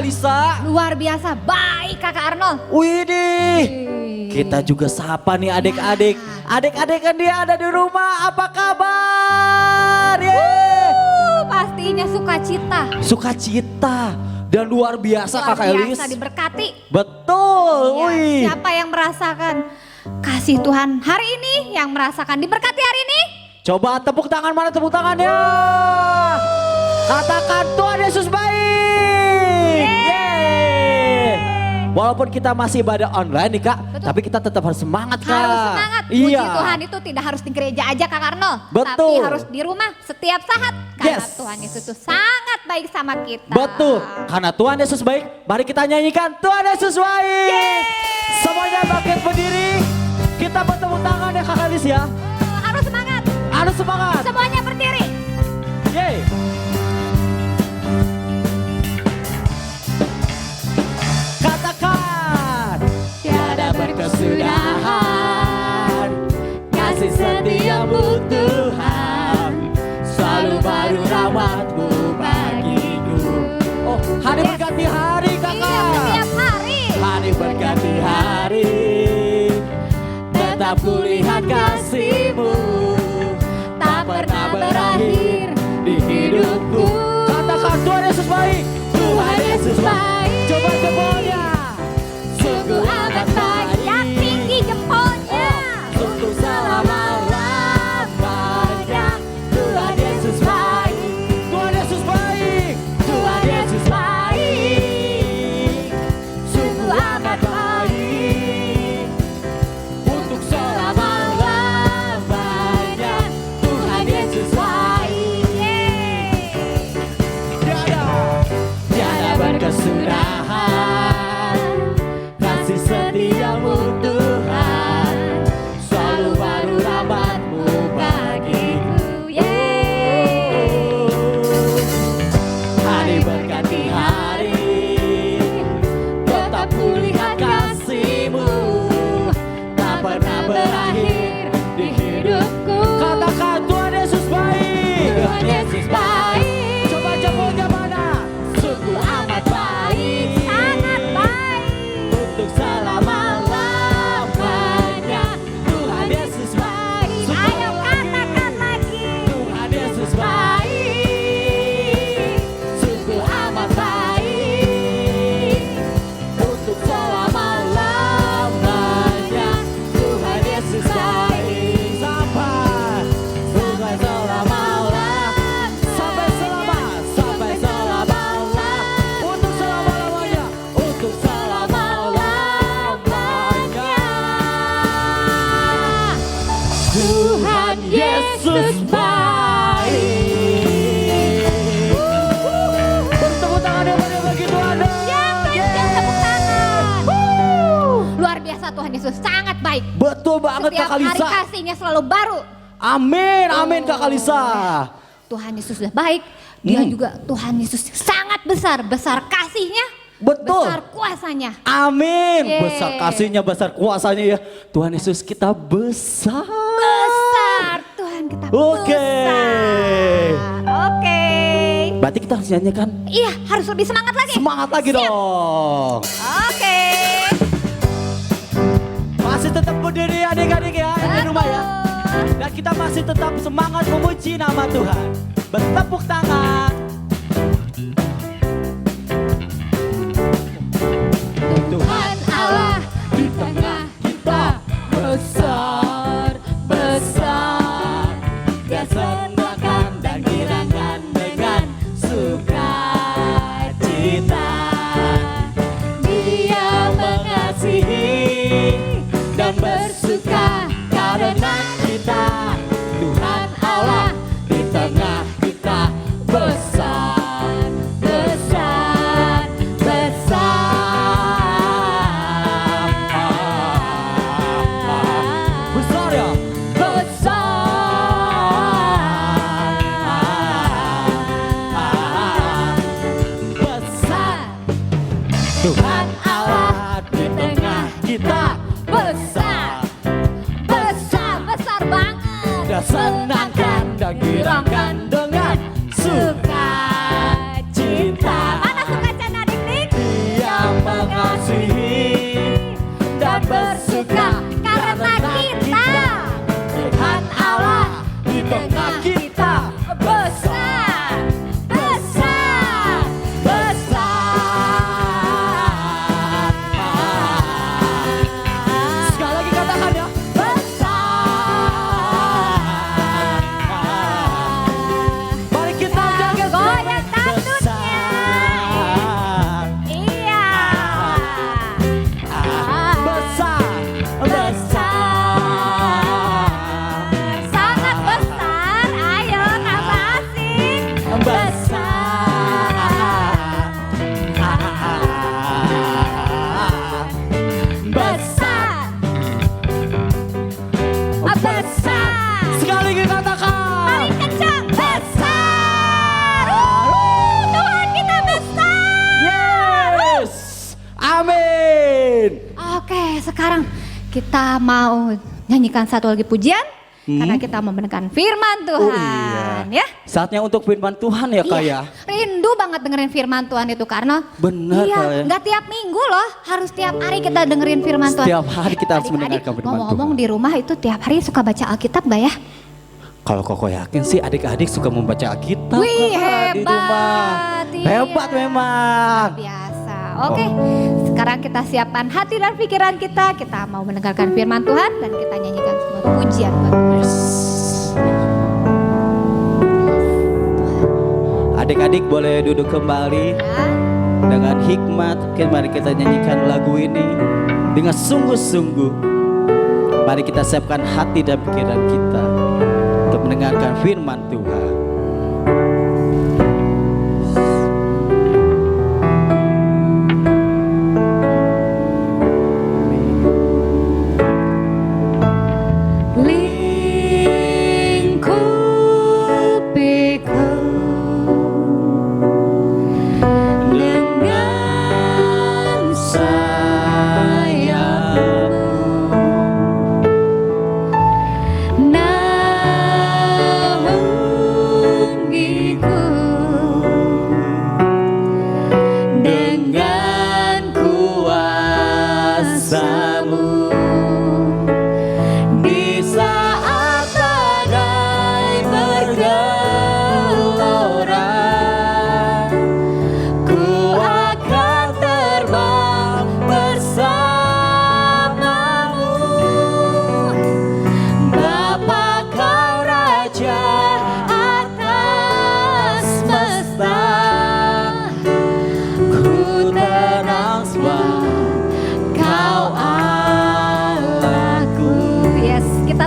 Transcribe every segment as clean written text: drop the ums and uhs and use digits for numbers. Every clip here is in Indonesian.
Kakak Lisa. Luar biasa baik Kakak Arnold. Widih. Kita juga sapa nih adik-adik. Adik-adik kan dia ada di rumah. Apa kabar? Pastinya sukacita. Sukacita. Dan luar biasa Luar Kakak Elis. biasa diberkati. Betul. Ya, Wih. siapa yang merasakan kasih Tuhan hari ini, yang merasakan diberkati hari ini? Coba tepuk tangan, mana tepuk tangannya? Katakan Tuhan Yesus baik. Yeay. Walaupun kita masih ibadah online nih Kak, Betul. tapi kita tetap harus semangat Kak. Harus semangat. Iya. Puji Tuhan itu tidak harus di gereja aja Kak Arnold. Betul. Tapi harus di rumah setiap saat. Karena Yes. Tuhan Yesus itu sangat baik sama kita. Betul, karena Tuhan Yesus baik, mari kita nyanyikan Tuhan Yesus baik. Semuanya bangkit berdiri, kita bertepuk tangan ya Kakak Lis ya. Harus semangat. Harus semangat. Semuanya berdiri. Yeay. Katakan, tiada berkesudahan, kasih setiamu Tuhan, selalu baru rahmat-Mu bagiku. Oh, hari berganti hari Kakak. Iya, setiap hari. Hari berganti hari, tetap kulihat kasih-Mu, tak pernah berakhir di hidupku. Katakan Tuhan Yesus baik. Tuhan Yesus baik. Coba jempolnya. Sungguh amat baik. Yang tinggi jempolnya. Untuk selama-lamanya. Tuhan Yesus baik. Tuhan Yesus baik. Tuhan Yesus baik. Sungguh amat baik. Untuk selama-lamanya. Tuhan Yesus baik. Tiada berkesudahan, kasih setiamu Tuhan, selalu baru rahmat-Mu bagiku. Hari berganti hari, tetap kulihat kasih-Mu, tak pernah berakhir di hidupku. Katakan Tuhan Yesus baik. Tuhan Yesus baik. Coba jempolnya mana? Sungguh amat baik. Sangat baik. Untuk selama-lamanya. Tuhan Yesus baik. Ayo katakan lagi. Tuhan Yesus baik. Sungguh amat baik. Untuk selama-lamanya. Tuhan Yesus baik. Sampai selama-lamanya. Sampai selama-lamanya. Untuk selama-lamanya. Untuk selama-lamanya. Tuhan Yesus baik. Bertepuk tangan yang banyak bagi Tuhan. Yang kencang tepuk tangan. Luar biasa Tuhan Yesus sangat baik. Betul banget Setiap Kakak hari Lisa. kasihnya selalu baru. Amin, amin Kakak Lisa. Tuhan Yesus sudah baik. Dia juga Tuhan Yesus sangat besar. Besar kasihnya. Betul. Besar kuasanya. Amin. Yeay. Besar kasihnya, besar kuasanya ya. Tuhan Yesus kita besar. Besar. Tuhan kita Oke. besar. Oke. Berarti kita harus nyanyikan Iya harus lebih semangat lagi. semangat lagi Siap. dong. Oke. Masih tetap berdiri adik-adik ya yang di rumah ya. Dan kita masih tetap semangat memuji nama Tuhan. Bertepuk tangan. Tuhan Allah di tengah kita besar, besar. Dia senangkan dan girangkan dengan sukacita. Dia mengasihi dan bersuka karena kita. Tuhan Allah di tengah kita besar, besar, besar. Besar ya? Besar. Tuhan Allah di tengah kita besar, besar, Besar banget. dan senangkan dan girangkan dengan sukacita. Mana sukacita dik-dik? sekarang kita mau nyanyikan satu lagi pujian. Karena kita mau mendengarkan firman Tuhan, ya. Saatnya untuk firman Tuhan ya Kak ya. Rindu banget dengerin firman Tuhan itu karena Benar, Kak, ya. nggak tiap minggu loh, harus tiap hari kita dengerin firman Tuhan. Setiap hari kita harus mendengarkan firman Tuhan. Ngomong-ngomong di rumah itu tiap hari suka baca Alkitab nggak ya? Kalau Koko yakin sih adik-adik suka membaca Alkitab. Wih, Kak, di rumah. iya. Hebat memang. Biasa. Oke, sekarang kita siapkan hati dan pikiran kita. Kita mau mendengarkan firman Tuhan dan kita nyanyikan sebuah pujian buat Tuhan. Yes. Adik-adik boleh duduk kembali Ya. dengan hikmat. Mari kita nyanyikan lagu ini dengan sungguh-sungguh. Mari kita siapkan hati dan pikiran kita untuk mendengarkan firman Tuhan.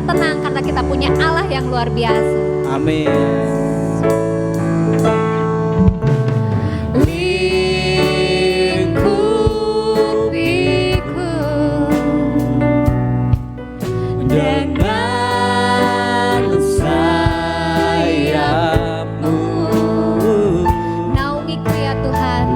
Tenang karena kita punya Allah yang luar biasa. Amin. Lingkupiku dengan sayapmu, naungiku ya Tuhan.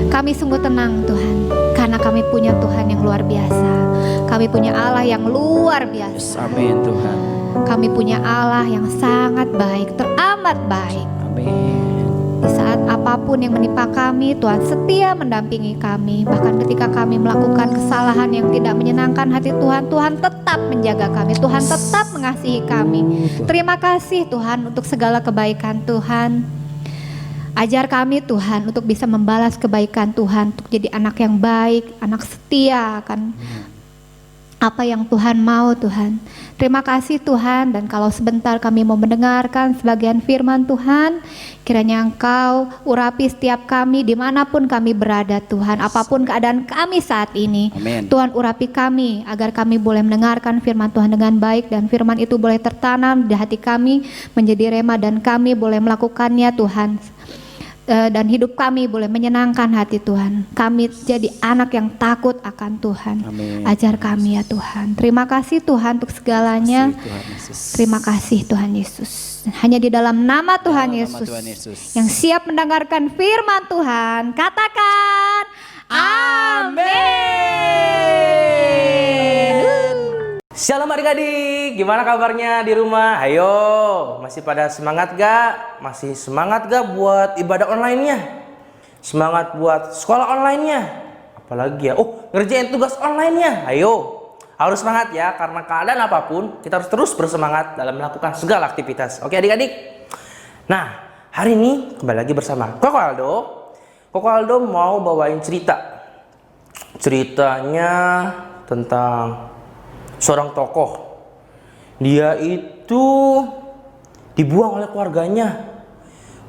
Kami sungguh tenang Tuhan, karena kami punya Tuhan yang luar biasa. Kami punya Allah yang luar biasa. Yes, amin Tuhan. Kami punya Allah yang sangat baik, teramat baik. Amin. Di saat apapun yang menimpa kami, Tuhan setia mendampingi kami. Bahkan ketika kami melakukan kesalahan yang tidak menyenangkan hati Tuhan, Tuhan tetap menjaga kami. Tuhan tetap mengasihi kami. Terima kasih Tuhan untuk segala kebaikan Tuhan. Ajar kami Tuhan untuk bisa membalas kebaikan Tuhan, untuk jadi anak yang baik, anak setia, kan apa yang Tuhan mau, Tuhan. Terima kasih Tuhan, dan kalau sebentar kami mau mendengarkan sebagian firman Tuhan, kiranya Engkau urapi setiap kami dimanapun kami berada Tuhan, apapun keadaan kami saat ini. Amin. Tuhan urapi kami agar kami boleh mendengarkan firman Tuhan dengan baik, dan firman itu boleh tertanam di hati kami menjadi rema, dan kami boleh melakukannya Tuhan. Dan hidup kami boleh menyenangkan hati Tuhan. Kami jadi anak yang takut akan Tuhan. Amin. Ajar kami ya Tuhan. Terima kasih Tuhan untuk segalanya. Tuhan Yesus. Terima kasih Tuhan Yesus. Hanya di dalam nama Tuhan Dalam nama Yesus, Tuhan Yesus. yang siap mendengarkan firman Tuhan, katakan amin. Shalom adik-adik, gimana kabarnya di rumah? Ayo, masih pada semangat gak? Masih semangat gak buat ibadah online-nya? Semangat buat sekolah online-nya? Apalagi ya, ngerjain tugas online-nya? Ayo, harus semangat ya, karena keadaan apapun kita harus terus bersemangat dalam melakukan segala aktivitas. Oke adik-adik? Nah, hari ini kembali lagi bersama Koko Aldo. Koko Aldo mau bawain cerita. Ceritanya tentang seorang tokoh. Dia itu dibuang oleh keluarganya,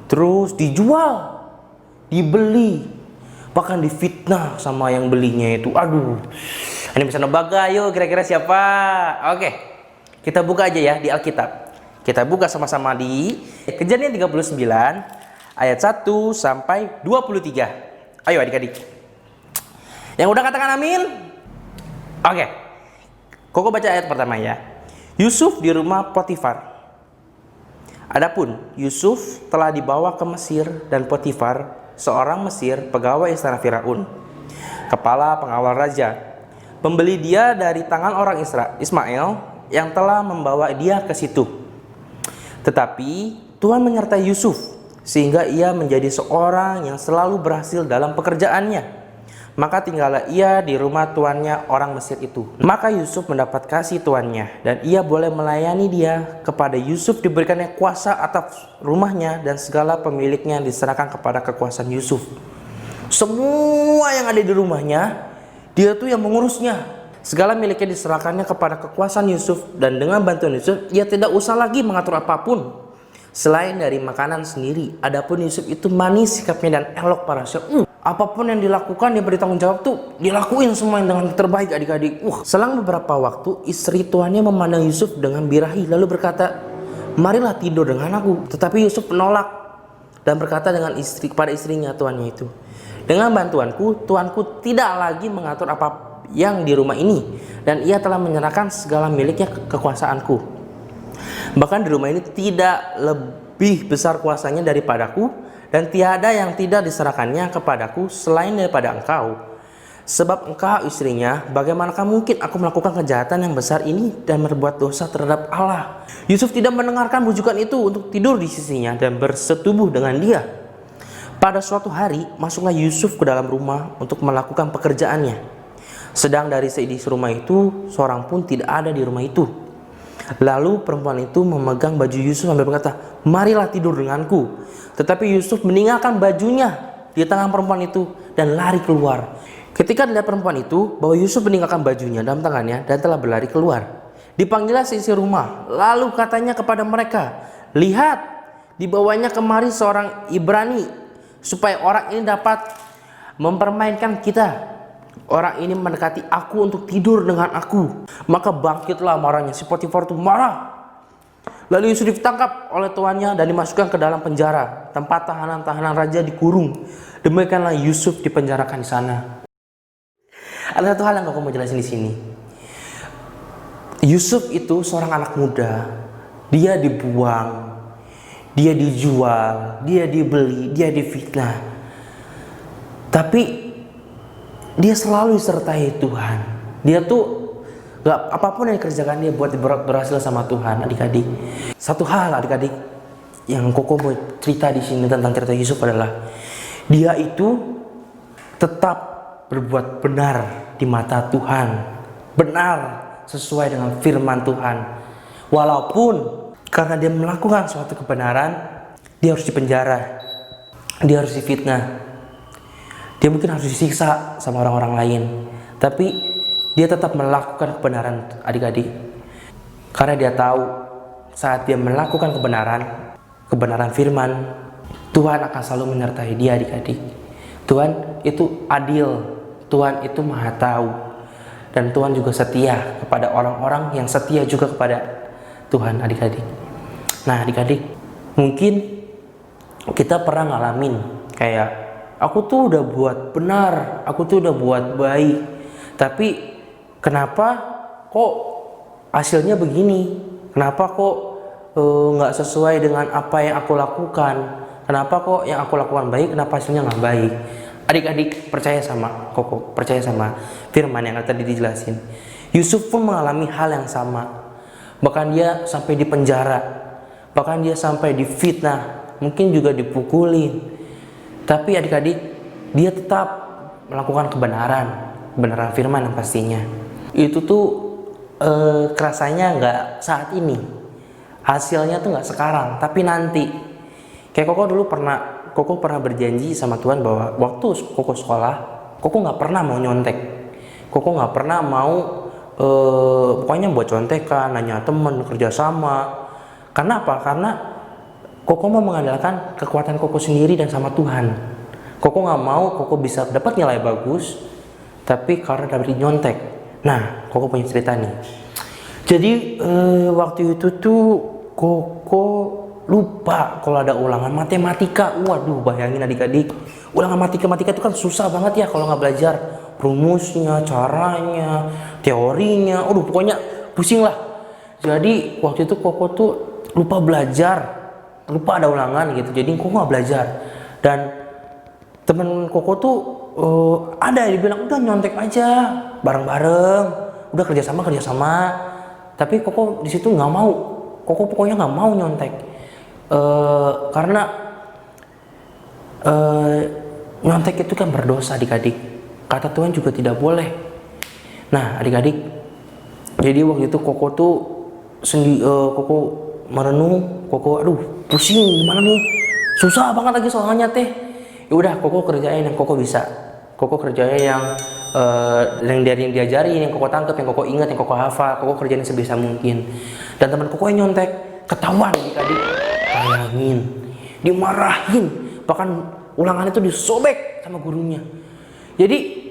terus dijual, dibeli, bahkan difitnah sama yang belinya itu. Aduh, ini bisa nebak gak? Ayo kira-kira siapa? Oke, kita buka aja ya di Alkitab. Kita buka sama-sama di Kejadian 39 ayat 1 sampai 23. Ayo adik-adik, yang udah katakan amin. Oke, Koko baca ayat pertama ya. Yusuf di rumah Potifar. Adapun Yusuf telah dibawa ke Mesir, dan Potifar, seorang Mesir, pegawai istana Firaun, kepala pengawal raja, membeli dia dari tangan orang Ismail yang telah membawa dia ke situ. Tetapi Tuhan menyertai Yusuf sehingga ia menjadi seorang yang selalu berhasil dalam pekerjaannya. Maka tinggallah ia di rumah tuannya orang Mesir itu. Maka Yusuf mendapat kasih tuannya, dan ia boleh melayani dia. Kepada Yusuf diberikannya kuasa atas rumahnya, dan segala pemiliknya diserahkan kepada kekuasaan Yusuf. Semua yang ada di rumahnya, dia tuh yang mengurusnya. Segala miliknya diserahkannya kepada kekuasaan Yusuf, dan dengan bantuan Yusuf ia tidak usah lagi mengatur apapun selain dari makanan sendiri. Adapun Yusuf itu manis sikapnya dan elok parasnya. Apapun yang dilakukan, dia bertanggung jawab tuh, dilakuin semua yang dengan terbaik adik-adik. Selang beberapa waktu, istri tuannya memandang Yusuf dengan birahi, lalu berkata, marilah tidur dengan aku. Tetapi Yusuf menolak dan berkata kepada istrinya tuannya itu, dengan bantuanku, tuanku tidak lagi mengatur apa yang di rumah ini, dan ia telah menyerahkan segala miliknya ke kekuasaanku. Bahkan di rumah ini tidak lebih besar kuasanya daripadaku, dan tiada yang tidak diserahkannya kepadaku selain daripada engkau. Sebab engkau istrinya, bagaimanakah mungkin aku melakukan kejahatan yang besar ini dan berbuat dosa terhadap Allah? Yusuf tidak mendengarkan bujukan itu untuk tidur di sisinya dan bersetubuh dengan dia. Pada suatu hari, masuklah Yusuf ke dalam rumah untuk melakukan pekerjaannya. Sedang dari seisi rumah itu, seorang pun tidak ada di rumah itu. Lalu perempuan itu memegang baju Yusuf sambil berkata, marilah tidur denganku. Tetapi Yusuf meninggalkan bajunya di tangan perempuan itu dan lari keluar. Ketika dilihat perempuan itu bahwa Yusuf meninggalkan bajunya dalam tangannya dan telah berlari keluar, dipanggillah seisi rumah. Lalu katanya kepada mereka, lihat, dibawanya kemari seorang Ibrani, supaya orang ini dapat mempermainkan kita. Orang ini mendekati aku untuk tidur dengan aku. Maka bangkitlah marahnya. Si Potifar itu marah. Lalu Yusuf ditangkap oleh tuannya dan dimasukkan ke dalam penjara, tempat tahanan-tahanan raja dikurung. Demikianlah Yusuf dipenjarakan di sana. Ada satu hal yang aku mau jelasin di sini. Yusuf itu seorang anak muda. Dia dibuang, dia dijual, dia dibeli, dia difitnah. Tapi dia selalu disertai Tuhan. Dia tuh apapun yang dikerjakan dia buat berhasil sama Tuhan, adik-adik. Satu hal adik-adik yang Koko mau cerita di sini tentang cerita Yusuf adalah dia itu tetap berbuat benar di mata Tuhan, benar sesuai dengan firman Tuhan. Walaupun karena dia melakukan suatu kebenaran, dia harus dipenjara, dia harus difitnah, dia mungkin harus disiksa sama orang-orang lain. Tapi dia tetap melakukan kebenaran adik-adik. Karena dia tahu saat dia melakukan kebenaran firman, Tuhan akan selalu menyertai dia adik-adik. Tuhan itu adil, Tuhan itu maha tahu, dan Tuhan juga setia kepada orang-orang yang setia juga kepada Tuhan adik-adik. Nah adik-adik, mungkin kita pernah ngalamin kayak aku tuh udah buat benar, aku tuh udah buat baik, tapi kenapa kok hasilnya begini? Kenapa kok nggak sesuai dengan apa yang aku lakukan? Kenapa kok yang aku lakukan baik, kenapa hasilnya nggak baik? Adik-adik percaya sama Koko, percaya sama firman yang tadi dijelasin. Yusuf pun mengalami hal yang sama. Bahkan dia sampai di penjara, bahkan dia sampai difitnah, mungkin juga dipukuli. Tapi adik-adik, dia tetap melakukan kebenaran firman yang pastinya. Itu tuh kerasanya nggak saat ini, hasilnya tuh nggak sekarang, tapi nanti. Kayak Koko pernah berjanji sama Tuhan bahwa waktu Koko sekolah, Koko nggak pernah mau nyontek, Koko nggak pernah mau pokoknya buat contekan, nanya temen, kerja sama. Karena apa? Karena Koko mau mengandalkan kekuatan Koko sendiri dan sama Tuhan. Koko nggak mau Koko bisa dapat nilai bagus, tapi karena dari nyontek. Nah, Koko punya cerita nih. Jadi waktu itu tuh Koko lupa kalau ada ulangan matematika. Waduh, bayangin adik-adik, ulangan matematika itu kan susah banget ya kalau nggak belajar rumusnya, caranya, teorinya. Aduh, pokoknya pusing lah. Jadi waktu itu Koko tuh lupa belajar, lupa ada ulangan gitu. Jadi Koko nggak belajar. Dan temen Koko tuh ada yang dibilang udah nyontek aja, bareng-bareng, udah kerjasama. Tapi Koko di situ nggak mau. Koko pokoknya nggak mau nyontek. Karena nyontek itu kan berdosa adik-adik. Kata Tuhan juga tidak boleh. Nah adik-adik, jadi waktu itu Koko tuh Koko merenung, Koko aduh pusing gimana nih, susah banget lagi soalnya teh. Ya udah Koko kerjain yang Koko bisa. Koko kerjain yang dari yang diajarin, yang Koko tangkap, yang Koko ingat, yang Koko hafal. Koko kerjain sebisa mungkin. Dan teman Koko yang nyontek ketahuan adik-adik. Bayangin, dimarahin, bahkan ulangan itu disobek sama gurunya. Jadi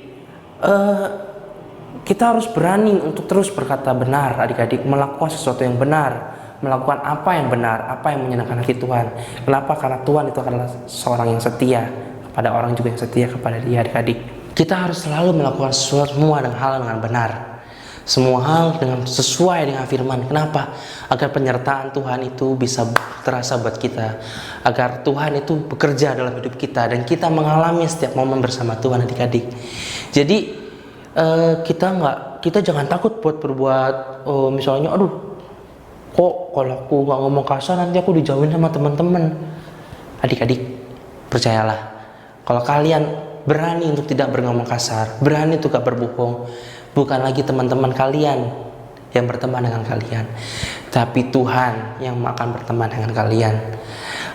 kita harus berani untuk terus berkata benar adik-adik, melakukan sesuatu yang benar, melakukan apa yang benar, apa yang menyenangkan hati Tuhan. Kenapa? Karena Tuhan itu adalah seorang yang setia kepada orang juga yang setia kepada dia adik-adik. Kita harus selalu melakukan semua dengan benar, semua hal dengan sesuai dengan firman. Kenapa? Agar penyertaan Tuhan itu bisa terasa buat kita, agar Tuhan itu bekerja dalam hidup kita dan kita mengalami setiap momen bersama Tuhan adik-adik. Jadi kita jangan takut buat berbuat misalnya aduh kok kalau aku nggak ngomong kasar nanti aku dijauhin sama teman-teman. Adik-adik percayalah, kalau kalian berani untuk tidak berngomong kasar, berani untuk gak berbohong, bukan lagi teman-teman kalian yang berteman dengan kalian, tapi Tuhan yang akan berteman dengan kalian.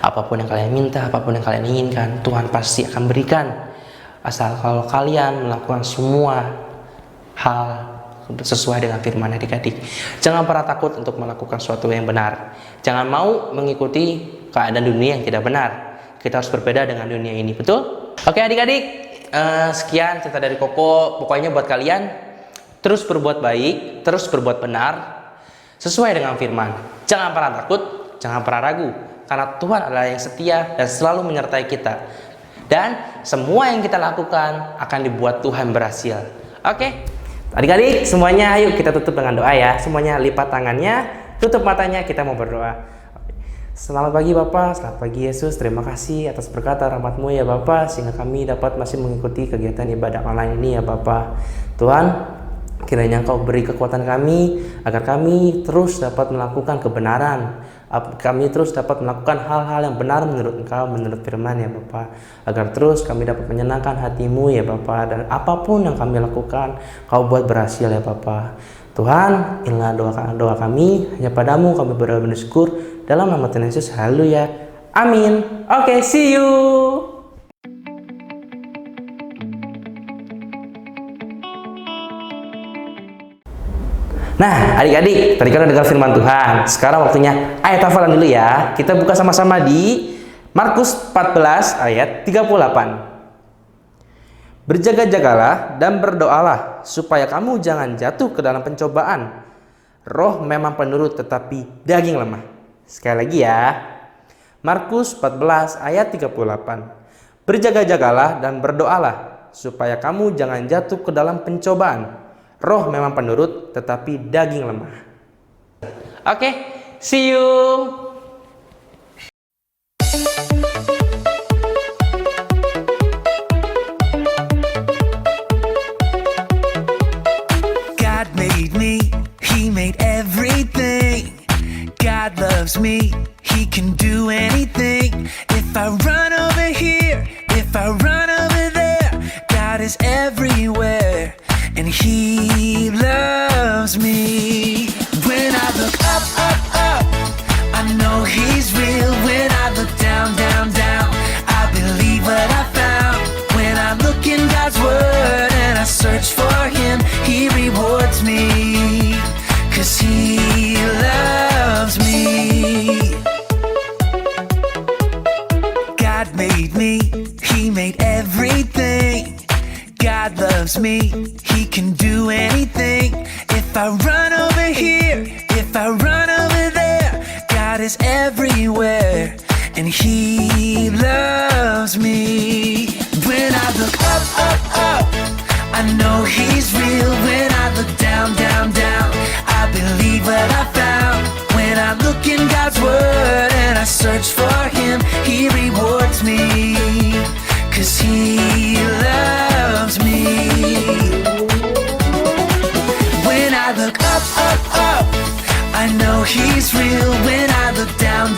Apapun yang kalian minta, apapun yang kalian inginkan, Tuhan pasti akan berikan, asal kalau kalian melakukan semua hal sesuai dengan firman adik-adik. Jangan pernah takut untuk melakukan sesuatu yang benar. Jangan mau mengikuti keadaan dunia yang tidak benar. Kita harus berbeda dengan dunia ini, betul? Oke adik-adik, sekian cerita dari Koko. Pokoknya buat kalian, terus berbuat baik, terus berbuat benar, sesuai dengan firman. Jangan pernah takut, jangan pernah ragu, karena Tuhan adalah yang setia dan selalu menyertai kita. Dan semua yang kita lakukan akan dibuat Tuhan berhasil. Oke, adik-adik semuanya, ayo kita tutup dengan doa ya. Semuanya lipat tangannya, tutup matanya, kita mau berdoa. Selamat pagi Bapak, selamat pagi Yesus. Terima kasih atas berkat rahmat-Mu ya Bapak, sehingga kami dapat masih mengikuti kegiatan ibadah online ini ya Bapak. Tuhan, kiranya Engkau beri kekuatan kami agar kami terus dapat melakukan kebenaran, kami terus dapat melakukan hal-hal yang benar menurut Engkau, menurut firman ya Bapak, agar terus kami dapat menyenangkan hati-Mu ya Bapak, dan apapun yang kami lakukan Kau buat berhasil ya Bapak. Tuhan, inilah doa kami, hanya padamu kami bersyukur, dalam nama Tuhan Yesus, haleluya, amin. Oke, see you. Nah, adik-adik, tadi kan udah dengar firman Tuhan. Sekarang waktunya ayat hafalan dulu ya. Kita buka sama-sama di Markus 14 ayat 38. Berjaga-jagalah dan berdoalah supaya kamu jangan jatuh ke dalam pencobaan. Roh memang penurut tetapi daging lemah. Sekali lagi ya. Markus 14 ayat 38. Berjaga-jagalah dan berdoalah supaya kamu jangan jatuh ke dalam pencobaan. Roh memang penurut tetapi daging lemah. Oke, see you. God made me, He made everything. God loves me, He can do anything. If I run over here, if I run over there, God is everywhere, and He loves me. When I look up, up, up, I know He's real. When I look down, down, down, I believe what I found. When I look in God's Word and I search for Him, He rewards me, 'cause He loves me. God made me, He made everything. God loves me, He can do anything. If I run over here, if I run over there, God is everywhere, and He loves me. When I look up, up, up, I know He's real. When I look down, down, down, I believe what I found. When I look in God's Word and I search for Him, He rewards me, 'cause He loves me. When I look up, up, up, I know He's real. When I look down,